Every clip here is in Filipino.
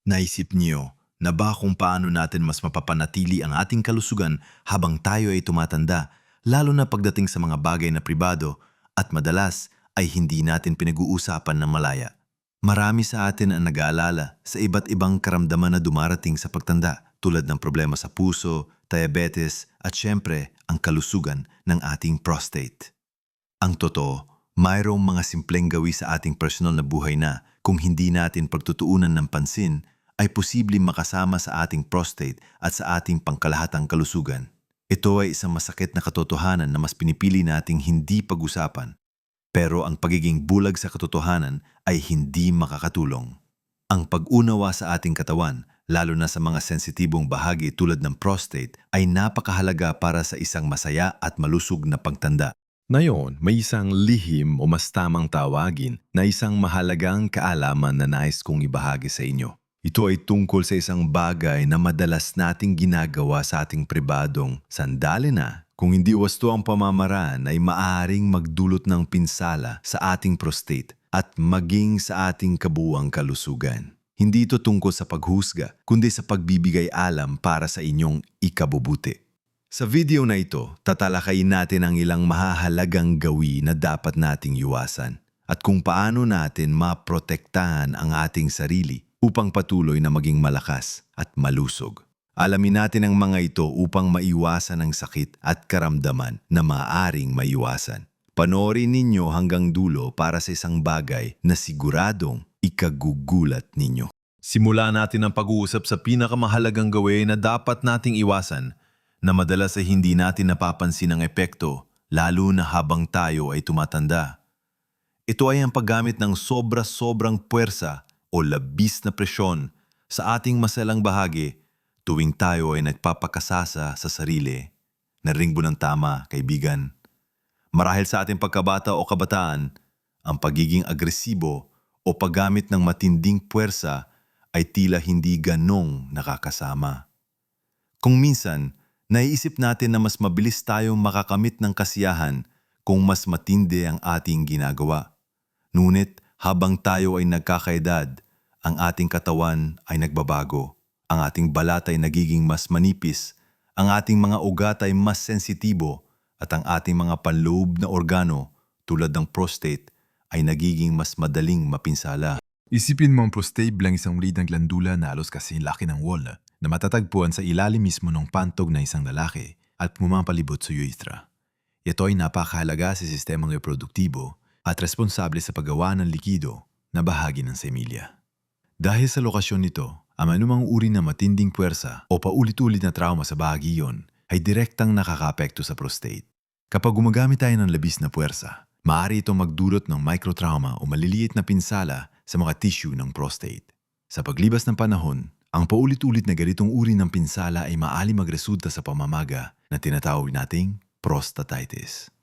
Naisip niyo na ba kung paano natin mas mapapanatili ang ating kalusugan habang tayo ay tumatanda, lalo na pagdating sa mga bagay na pribado at madalas ay hindi natin pinag-uusapan ng malaya. Marami sa atin ang nag-aalala sa iba't ibang karamdaman na dumarating sa pagtanda tulad ng problema sa puso, diabetes at syempre ang kalusugan ng ating prostate. Ang totoo, mayroong mga simpleng gawi sa ating personal na buhay na kung hindi natin pagtutuunan ng pansin, ay posibleng makasama sa ating prostate at sa ating pangkalahatang kalusugan. Ito ay isang masakit na katotohanan na mas pinipili nating hindi pag-usapan. Pero ang pagiging bulag sa katotohanan ay hindi makakatulong. Ang pag-unawa sa ating katawan, lalo na sa mga sensitibong bahagi tulad ng prostate, ay napakahalaga para sa isang masaya at malusog na pagtanda. Ngayon, may isang lihim o mas tamang tawagin na isang mahalagang kaalaman na nais kong ibahagi sa inyo. Ito ay tungkol sa isang bagay na madalas nating ginagawa sa ating pribadong sandali na. Kung hindi wasto ang pamamaraan ay maaaring magdulot ng pinsala sa ating prostate at maging sa ating kabuuang kalusugan. Hindi ito tungkol sa paghusga, kundi sa pagbibigay alam para sa inyong ikabubuti. Sa video na ito, tatalakayin natin ang ilang mahahalagang gawi na dapat nating iwasan at kung paano natin maprotektahan ang ating sarili upang patuloy na maging malakas at malusog. Alamin natin ang mga ito upang maiwasan ang sakit at karamdaman na maaaring maiwasan. Panoorin ninyo hanggang dulo para sa isang bagay na siguradong ikagugulat ninyo. Simula natin ang pag-uusap sa pinakamahalagang gawin na dapat nating iwasan na madalas ay hindi natin napapansin ang epekto lalo na habang tayo ay tumatanda. Ito ay ang paggamit ng sobra-sobrang puwersa o labis na presyon sa ating maselang bahagi tuwing tayo ay nagpapakasasa sa sarili. Narinig mo ng tama, kaibigan. Marahil sa ating pagkabata o kabataan, ang pagiging agresibo o paggamit ng matinding puwersa ay tila hindi ganong nakakasama. Kung minsan, naiisip natin na mas mabilis tayong makakamit ng kasiyahan kung mas matindi ang ating ginagawa. Ngunit, habang tayo ay nagkakaedad, ang ating katawan ay nagbabago, ang ating balat ay nagiging mas manipis, ang ating mga ugat ay mas sensitibo, at ang ating mga panloob na organo tulad ng prostate ay nagiging mas madaling mapinsala. Isipin mo ang prostate bilang isang maliit na glandula na halos kasing laki ng wall na matatagpuan sa ilalim mismo ng pantog na isang lalaki at pumapalibot sa urethra. Ito ay napakahalaga sa sistemang reproduktibo at responsable sa paggawa ng likido na bahagi ng semilya. Dahil sa lokasyon nito, ang anumang uri na matinding puwersa o paulit-ulit na trauma sa bahagi iyon ay direktang nakakaapekto sa prostate. Kapag gumagamit tayo ng labis na puwersa, maaari itong magdulot ng microtrauma o maliliit na pinsala sa mga tissue ng prostate. Sa paglibas ng panahon, ang paulit-ulit na ganitong uri ng pinsala ay maaari magresulta sa pamamaga na tinatawag nating prostatitis.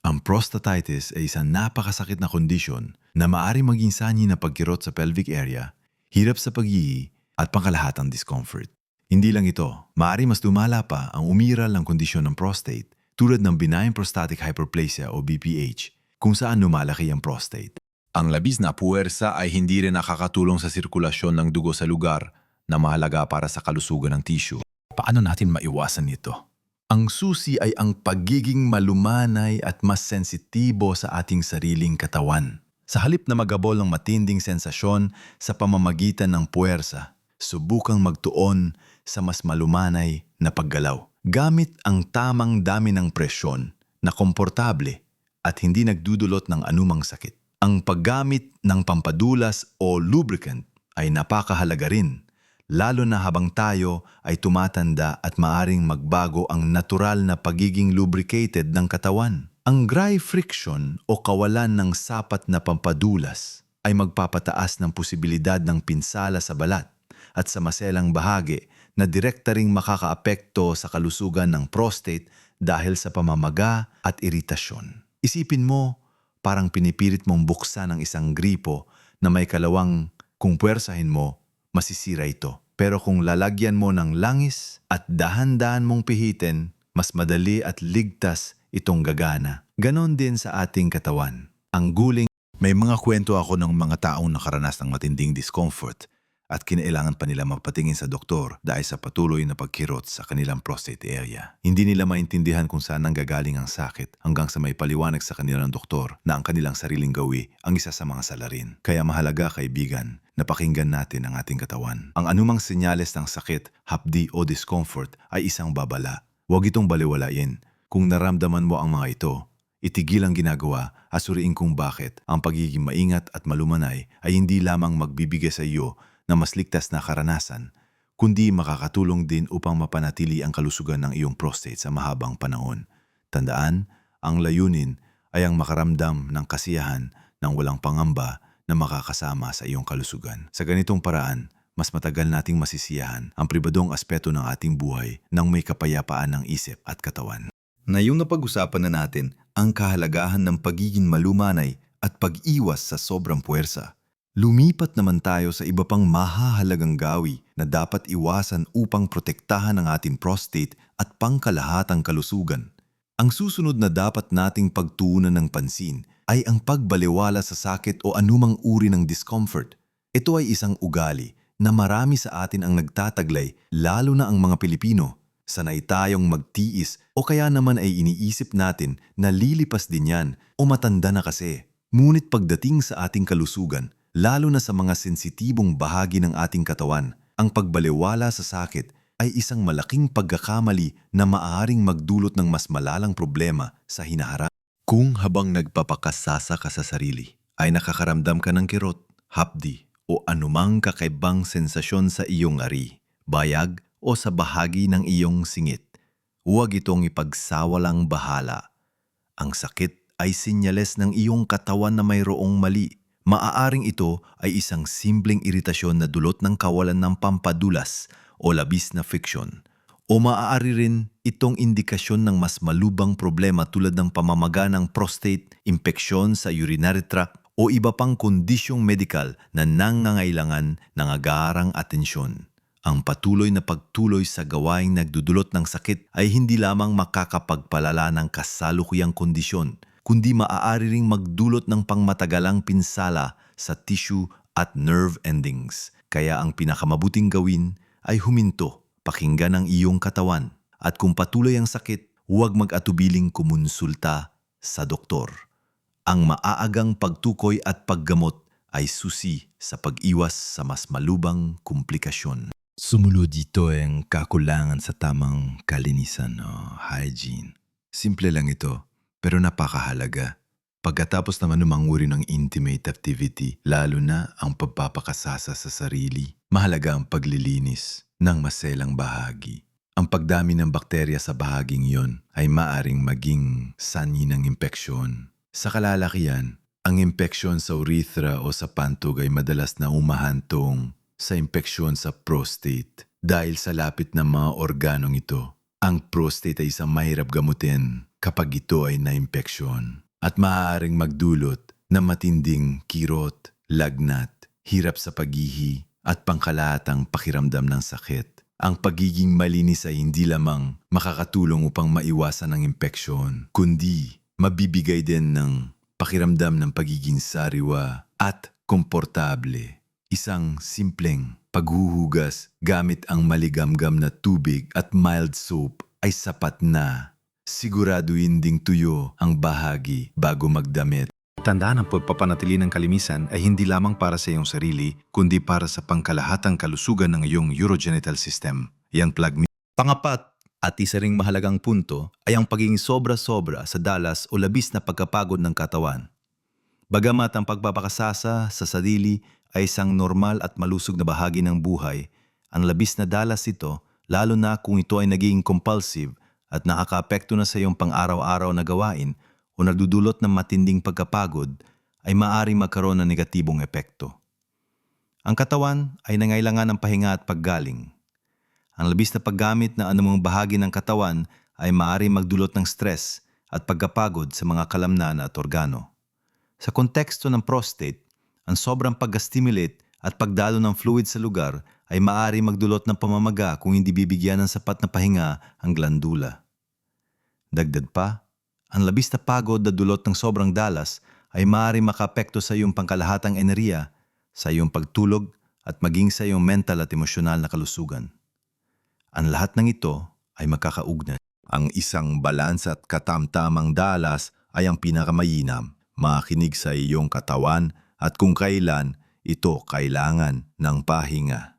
Ang prostatitis ay isang napakasakit na kondisyon na maaari maging sanhi na pagkirot sa pelvic area, hirap sa pag-ihi at pangkalahatang discomfort. Hindi lang ito, maaari mas lumala pa ang umiral ng kondisyon ng prostate tulad ng benign prostatic hyperplasia o BPH kung saan lumalaki ang prostate. Ang labis na puwersa ay hindi rin nakakatulong sa sirkulasyon ng dugo sa lugar na mahalaga para sa kalusugan ng tissue. Paano natin maiwasan ito? Ang susi ay ang pagiging malumanay at mas sensitibo sa ating sariling katawan. Sa halip na magabol ng matinding sensasyon sa pamamagitan ng puwersa, subukang magtuon sa mas malumanay na paggalaw. Gamit ang tamang dami ng presyon na komportable at hindi nagdudulot ng anumang sakit. Ang paggamit ng pampadulas o lubricant ay napakahalaga rin, lalo na habang tayo ay tumatanda at maaring magbago ang natural na pagiging lubricated ng katawan. Ang dry friction o kawalan ng sapat na pampadulas ay magpapataas ng posibilidad ng pinsala sa balat at sa maselang bahagi na direkta ring makakaapekto sa kalusugan ng prostate dahil sa pamamaga at iritasyon. Isipin mo, parang pinipilit mong buksan ang isang gripo na may kalawang kung puwersahin mo, masisira ito. Pero kung lalagyan mo ng langis at dahan-dahan mong pihitin, mas madali at ligtas itong gagana. Ganon din sa ating katawan. Ang guling, May mga kwento ako ng mga taong nakaranas ng matinding discomfort at kinailangan pa nila magpatingin sa doktor dahil sa patuloy na pagkirot sa kanilang prostate area. Hindi nila maintindihan kung saan nanggagaling ang sakit hanggang sa may paliwanag sa kanilang doktor na ang kanilang sariling gawi ang isa sa mga salarin. Kaya mahalaga, kaibigan, na pakinggan natin ang ating katawan. Ang anumang senyales ng sakit, hapdi o discomfort ay isang babala. Huwag itong baliwalain. Kung naramdaman mo ang mga ito, itigil ang ginagawa at suriin kung bakit ang pagiging maingat at malumanay ay hindi lamang magbibigay sa iyo na mas ligtas na karanasan, kundi makakatulong din upang mapanatili ang kalusugan ng iyong prostate sa mahabang panahon. Tandaan, ang layunin ay ang makaramdam ng kasiyahan ng walang pangamba na makakasama sa iyong kalusugan. Sa ganitong paraan, mas matagal nating masisiyahan ang pribadong aspeto ng ating buhay nang may kapayapaan ng isip at katawan. Ngayong napag-usapan na natin ang kahalagahan ng pagiging malumanay at pag-iwas sa sobrang puwersa, lumipat naman tayo sa iba pang mahahalagang gawi na dapat iwasan upang protektahan ang ating prostate at pangkalahatang kalusugan. Ang susunod na dapat nating pagtuunan ng pansin ay ang pagbaliwala sa sakit o anumang uri ng discomfort. Ito ay isang ugali na marami sa atin ang nagtataglay, lalo na ang mga Pilipino. Sanay tayong magtiis o kaya naman ay iniisip natin na lilipas din yan o matanda na kasi. Ngunit pagdating sa ating kalusugan, lalo na sa mga sensitibong bahagi ng ating katawan, ang pagbaliwala sa sakit ay isang malaking pagkakamali na maaaring magdulot ng mas malalang problema sa hinaharap. Kung habang nagpapakasasa ka sa sarili, ay nakakaramdam ka ng kirot, hapdi o anumang kakaibang sensasyon sa iyong ari, bayag o sa bahagi ng iyong singit, huwag itong ipagsawalang bahala. Ang sakit ay sinyales ng iyong katawan na mayroong mali. Maaaring ito ay isang simpleng iritasyon na dulot ng kawalan ng pampadulas o labis na friksyon. O maaari rin itong indikasyon ng mas malubang problema tulad ng pamamaga ng prostate, impeksyon sa urinary tract o iba pang kondisyong medikal na nangangailangan ng agarang atensyon. Ang patuloy na pagtuloy sa gawaing nagdudulot ng sakit ay hindi lamang makakapagpalala ng kasalukuyang kondisyon, kundi maaari ring magdulot ng pangmatagalang pinsala sa tissue at nerve endings. Kaya ang pinakamabuting gawin ay huminto, pakinggan ang iyong katawan, at kung patuloy ang sakit, huwag mag-atubiling kumonsulta sa doktor. Ang maaagang pagtukoy at paggamot ay susi sa pag-iwas sa mas malubang komplikasyon. Sumunod dito ang kakulangan sa tamang kalinisan o hygiene. Simple lang ito, pero napakahalaga. Pagkatapos naman ng uri ng intimate activity, lalo na ang pagpapakasasa sa sarili, mahalaga ang paglilinis ng maselang bahagi. Ang pagdami ng bakterya sa bahaging iyon ay maaring maging sanhi ng impeksyon. Sa kalalakihan, ang impeksyon sa urethra o sa pantog ay madalas na umahantong sa impeksyon sa prostate. Dahil sa lapit ng mga organong ito, ang prostate ay isang mahirap gamutin kapag ito ay naimpeksyon at maaaring magdulot ng matinding kirot, lagnat, hirap sa paghihi at pangkalahatang pakiramdam ng sakit. Ang pagiging malinis ay hindi lamang makakatulong upang maiwasan ang impeksyon, kundi mabibigay din ng pakiramdam ng pagiging sariwa at komportable. Isang simpleng paghuhugas gamit ang maligamgam na tubig at mild soap ay sapat na. Siguraduhin ding tuyo ang bahagi bago magdamit. Tandaan, ang pagpapanatili ng kalimisan ay hindi lamang para sa iyong sarili, kundi para sa pangkalahatang kalusugan ng iyong urogenital system. Yan plug me. Pangapat at isa ring mahalagang punto ay ang pagiging sobra-sobra sa dalas o labis na pagkapagod ng katawan. Bagamat ang pagpapakasasa sa sarili ay isang normal at malusog na bahagi ng buhay, ang labis na dalas ito, lalo na kung ito ay naging compulsive at nakakaapekto na sa iyong pang-araw-araw na gawain o nagdudulot ng matinding pagkapagod, ay maaaring magkaroon ng negatibong epekto. Ang katawan ay nangailangan ng pahinga at paggaling. Ang labis na paggamit ng anumang bahagi ng katawan ay maaaring magdulot ng stress at pagkapagod sa mga kalamnan at organo. Sa konteksto ng prostate, ang sobrang pag-stimulate at pagdalo ng fluid sa lugar ay maaari magdulot ng pamamaga kung hindi bibigyan ng sapat na pahinga ang glandula. Dagdag pa, ang labis na pagod na dulot ng sobrang dalas ay maaari makaapekto sa iyong pangkalahatang enerhiya, sa iyong pagtulog at maging sa iyong mental at emosyonal na kalusugan. Ang lahat ng ito ay magkakaugnay. Ang isang balans at katamtamang dalas ay ang pinakamayinam. Makinig sa iyong katawan at kung kailan ito kailangan ng pahinga.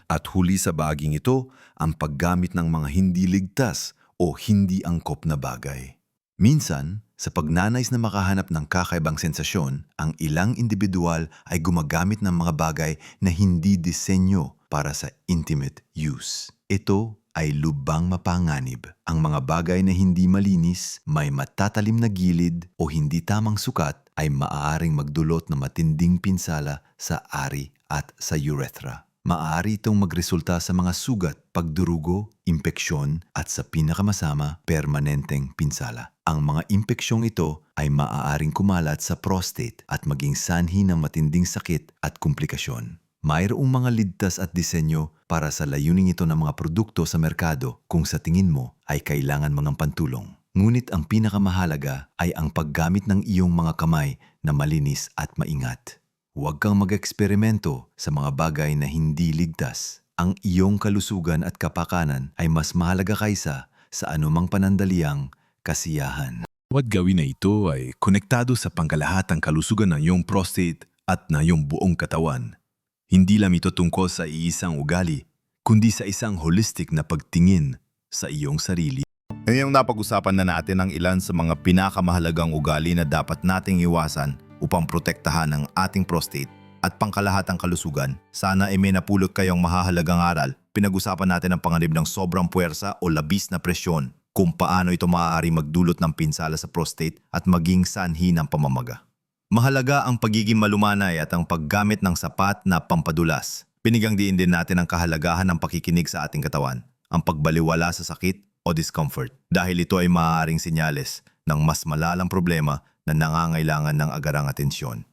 At huli sa baging ito, ang paggamit ng mga hindi ligtas o hindi angkop na bagay. Minsan, sa pagnanais na makahanap ng kakaibang sensasyon, ang ilang individual ay gumagamit ng mga bagay na hindi disenyo para sa intimate use. Ito ay lubang mapanganib. Ang mga bagay na hindi malinis, may matatalim na gilid o hindi tamang sukat ay maaaring magdulot ng matinding pinsala sa ari at sa urethra. Maaari itong magresulta sa mga sugat, pagdurugo, impeksyon at sa pinakamasama, permanenteng pinsala. Ang mga impeksyong ito ay maaaring kumalat sa prostate at maging sanhi ng matinding sakit at komplikasyon. Mayroong mga ligtas at disenyo para sa layuning ito ng mga produkto sa merkado kung sa tingin mo ay kailangan mo ng pantulong. Ngunit ang pinakamahalaga ay ang paggamit ng iyong mga kamay na malinis at maingat. Huwag kang mag-eksperimento sa mga bagay na hindi ligtas. Ang iyong kalusugan at kapakanan ay mas mahalaga kaysa sa anumang panandaliang kasiyahan. Huwag gawin na ito ay konektado sa pangkalahatang kalusugan ng iyong prostate at na iyong buong katawan. Hindi lang ito tungkol sa iisang ugali, kundi sa isang holistic na pagtingin sa iyong sarili. Ngayong napag-usapan na natin ang ilan sa mga pinakamahalagang ugali na dapat nating iwasan upang protektahan ang ating prostate at pangkalahatang kalusugan. Sana ay may napulot kayong mahahalagang aral. Pinag-usapan natin ang panganib ng sobrang puwersa o labis na presyon, kung paano ito maaari magdulot ng pinsala sa prostate at maging sanhi ng pamamaga. Mahalaga ang pagiging malumanay at ang paggamit ng sapat na pampadulas. Binigyang diin din natin ang kahalagahan ng pakikinig sa ating katawan, ang pagbaliwala sa sakit o discomfort, dahil ito ay maaaring senyales ng mas malalang problema na nangangailangan ng agarang atensyon.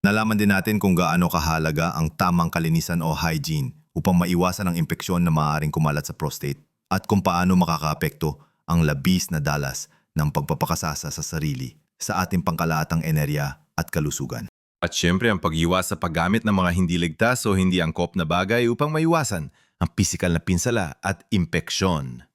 Nalaman din natin kung gaano kahalaga ang tamang kalinisan o hygiene upang maiwasan ang impeksyon na maaaring kumalat sa prostate at kung paano makakaapekto ang labis na dalas ng pagpapakasasa sa sarili sa ating pangkalahatang enerya at kalusugan. At syempre ang pag-iwas sa paggamit ng mga hindi ligtas o hindi angkop na bagay upang maiwasan ang pisikal na pinsala at impeksyon.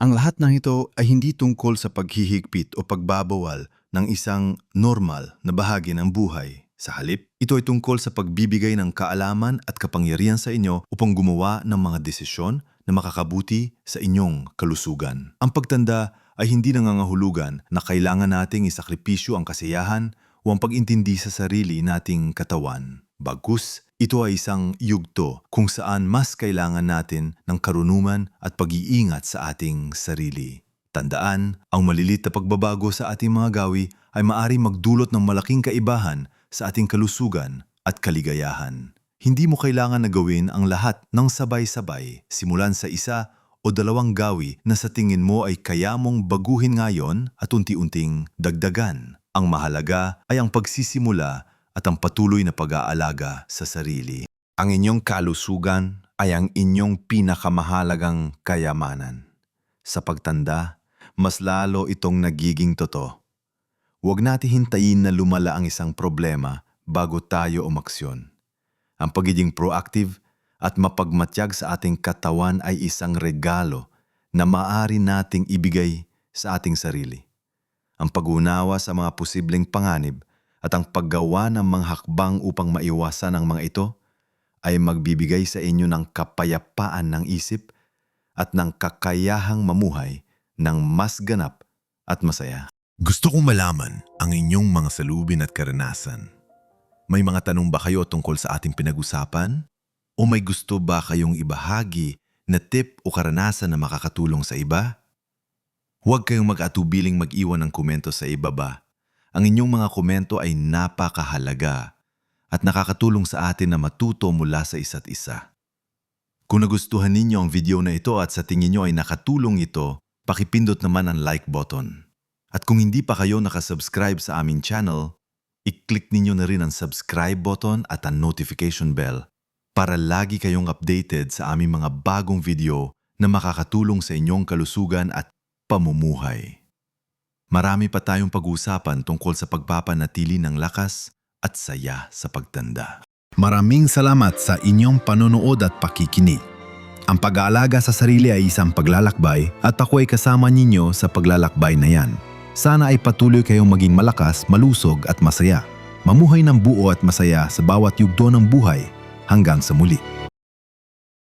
Ang lahat ng ito ay hindi tungkol sa paghihigpit o pagbabawal ng isang normal na bahagi ng buhay. Sa halip, ito ay tungkol sa pagbibigay ng kaalaman at kapangyarihan sa inyo upang gumawa ng mga desisyon na makakabuti sa inyong kalusugan. Ang pagtanda ay hindi nangangahulugan na kailangan nating isakripisyo ang kasiyahan o ang pag-intindi sa sarili nating katawan. Bagkus, ito ay isang yugto kung saan mas kailangan natin ng karunungan at pag-iingat sa ating sarili. Tandaan, ang malilit na pagbabago sa ating mga gawi ay maari magdulot ng malaking kaibahan sa ating kalusugan at kaligayahan. Hindi mo kailangan na gawin ang lahat ng sabay-sabay, simulan sa isa o dalawang gawi na sa tingin mo ay kaya mong baguhin ngayon at unti-unting dagdagan. Ang mahalaga ay ang pagsisimula at ang patuloy na pag-aalaga sa sarili. Ang inyong kalusugan ay ang inyong pinakamahalagang kayamanan. Sa pagtanda, mas lalo itong nagiging totoo. Huwag natin hintayin na lumala ang isang problema bago tayo umaksyon. Ang pagiging proactive at mapagmatyag sa ating katawan ay isang regalo na maaari nating ibigay sa ating sarili. Ang pag-unawa sa mga posibleng panganib at ang paggawa ng mga hakbang upang maiwasan ang mga ito ay magbibigay sa inyo ng kapayapaan ng isip at ng kakayahang mamuhay ng mas ganap at masaya. Gusto kong malaman ang inyong mga salubin at karanasan. May mga tanong ba kayo tungkol sa ating pinag-usapan? O may gusto ba kayong ibahagi na tip o karanasan na makakatulong sa iba? Huwag kayong mag-atubiling mag-iwan ng komento sa ibaba. Ang inyong mga komento ay napakahalaga at nakakatulong sa atin na matuto mula sa isa't isa. Kung nagustuhan ninyo ang video na ito at sa tingin nyo ay nakatulong ito, pakipindot naman ang like button. At kung hindi pa kayo nakasubscribe sa aming channel, i-click ninyo na rin ang subscribe button at ang notification bell para lagi kayong updated sa aming mga bagong video na makakatulong sa inyong kalusugan at pamumuhay. Marami pa tayong pag-uusapan tungkol sa pagpapanatili ng lakas at saya sa pagtanda. Maraming salamat sa inyong panonood at pakikinig. Ang pag-aalaga sa sarili ay isang paglalakbay at ako ay kasama ninyo sa paglalakbay na yan. Sana ay patuloy kayong maging malakas, malusog at masaya. Mamuhay ng buo at masaya sa bawat yugto ng buhay hanggang sa muli.